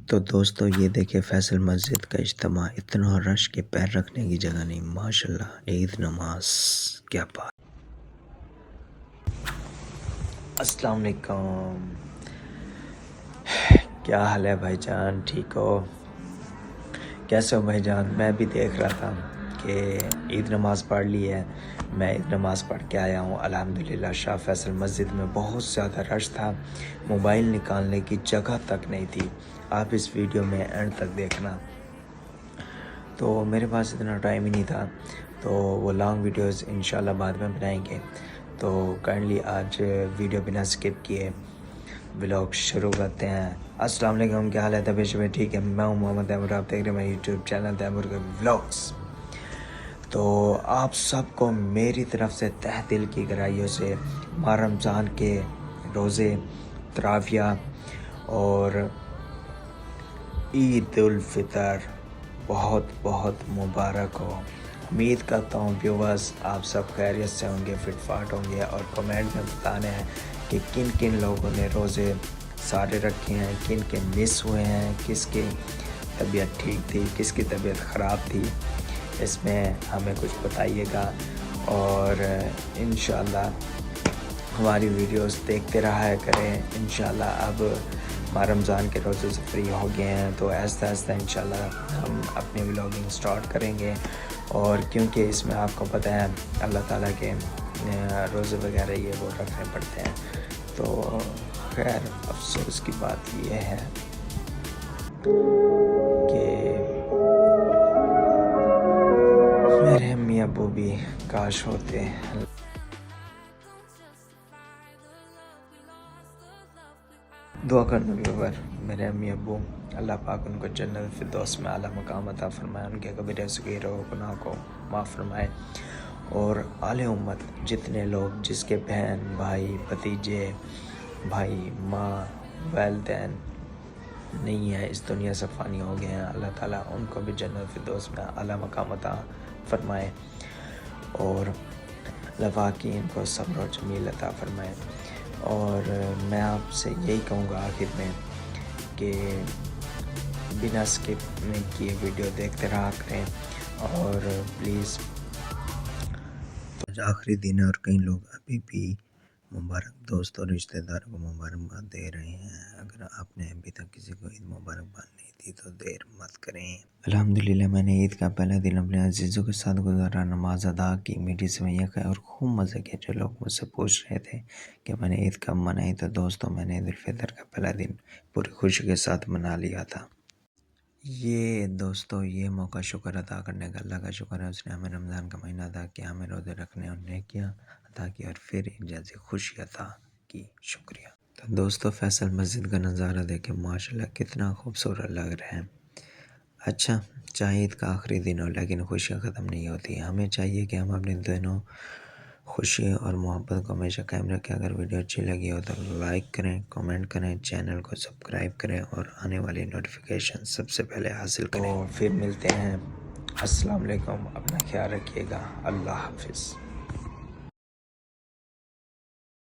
تو دوستو یہ دیکھیں فیصل مسجد کا اجتماع، اتنا رش کے پیر رکھنے کی جگہ نہیں، ماشاءاللہ عید نماز کیا بات۔ السلام علیکم، کیا حال ہے بھائی جان، ٹھیک ہو؟ کیسے ہو بھائی جان؟ میں بھی دیکھ رہا تھا کہ عید نماز پڑھ لی ہے، میں عید نماز پڑھ کے آیا ہوں الحمدللہ۔ شاہ فیصل مسجد میں بہت زیادہ رش تھا، موبائل نکالنے کی جگہ تک نہیں تھی۔ آپ اس ویڈیو میں اینڈ تک دیکھنا۔ تو میرے پاس اتنا ٹائم ہی نہیں تھا، تو وہ لانگ ویڈیوز انشاءاللہ بعد میں بنائیں گے۔ تو کائنڈلی آج ویڈیو بنا سکپ کیے ولاگ شروع کرتے ہیں۔ السلام علیکم، کیا حال ہے؟ طبیعت شبیت ٹھیک ہے؟ میں ہوں محمد تیمور، آپ دیکھ رہے ہیں میرے یوٹیوب چینل تیمور کے ولاگس۔ تو آپ سب کو میری طرف سے تہ دل کی گہرائیوں سے ماہ رمضان کے روزے، تراویہ اور عید الفطر بہت بہت مبارک ہو۔ امید کرتا ہوں ویورز آپ سب خیریت سے ہوں گے، فٹ فاٹ ہوں گے، اور کمنٹ میں بتانے ہیں کہ کن کن لوگوں نے روزے سارے رکھے ہیں، کن کے مس ہوئے ہیں، کس کی طبیعت ٹھیک تھی، کس کی طبیعت خراب تھی، اس میں ہمیں کچھ بتائیے گا۔ اور انشاءاللہ ہماری ویڈیوز دیکھتے رہا کریں۔ انشاءاللہ اب ماہ رمضان کے روزے سے فری ہو گئے ہیں، تو آہستہ آہستہ انشاءاللہ ہم اپنی ولاگنگ سٹارٹ کریں گے۔ اور کیونکہ اس میں آپ کو پتہ ہے اللہ تعالیٰ کے روزے وغیرہ یہ وہ رکھنے پڑتے ہیں، تو خیر افسوس کی بات یہ ہے کہ میرے امی ابو بھی کاش ہوتے۔ دعا کرنا ویور، میرے امی ابو اللہ پاک ان کو جنت الفردوس میں اعلیٰ مقام عطا فرمائے، ان کے کبیرہ صغیرہ و گناہ کو معاف فرمائے، اور آل امت جتنے لوگ جس کے بہن بھائی بھتیجے بھائی ماں والدین نہیں ہے، اس دنیا سے فانی ہو گئے ہیں، اللہ تعالیٰ ان کو بھی جنت الفردوس میں اعلیٰ مقام عطا فرمائے، اور اللہ پاک کی ان کو صبر و جمیل عطا فرمائے۔ اور میں آپ سے یہی کہوں گا آخر میں کہ بنا سکپ میں کیے ویڈیو دیکھتے رہا کریں، اور پلیز آخری دن اور کئی لوگ ابھی بھی مبارک دوست اور رشتہ داروں کو مبارکباد دے رہے ہیں۔ اگر آپ نے ابھی تک کسی کو عید مبارکباد نہیں دی تو دیر مت کریں۔ الحمدللہ میں نے عید کا پہلا دن اپنے عزیزوں کے ساتھ گزارا، نماز ادا کی، میٹھی سوئیاں کھائی اور خوب مزے کیا۔ جو لوگ مجھ سے پوچھ رہے تھے کہ میں نے عید کب منائی، تو دوستوں میں نے عید الفطر کا پہلا دن پوری خوشی کے ساتھ منا لیا تھا۔ یہ دوستو یہ موقع شکر ادا کرنے کا، اللہ کا شکر ہے، اس نے ہمیں رمضان کا مہینہ عطا کیا، ہمیں روزے رکھنے اور نیکیاں عطا کی، اور پھر ایک جیسی خوشی عطا کی۔ شکریہ۔ تو دوستو فیصل مسجد کا نظارہ دیکھیں، ماشاءاللہ کتنا خوبصورت لگ رہا ہے۔ اچھا، چاہے عید کا آخری دن ہو لیکن خوشیاں ختم نہیں ہوتی، ہمیں چاہیے کہ ہم اپنے دنوں خوشی اور محبت کو ہمیشہ قائم رکھیں۔ اگر ویڈیو اچھی لگی ہو تو لائک کریں، کمنٹ کریں، چینل کو سبسکرائب کریں، اور آنے والی نوٹیفیکیشن سب سے پہلے حاصل کریں۔ تو پھر ملتے ہیں، السلام علیکم، اپنا خیال رکھیے گا، اللہ حافظ۔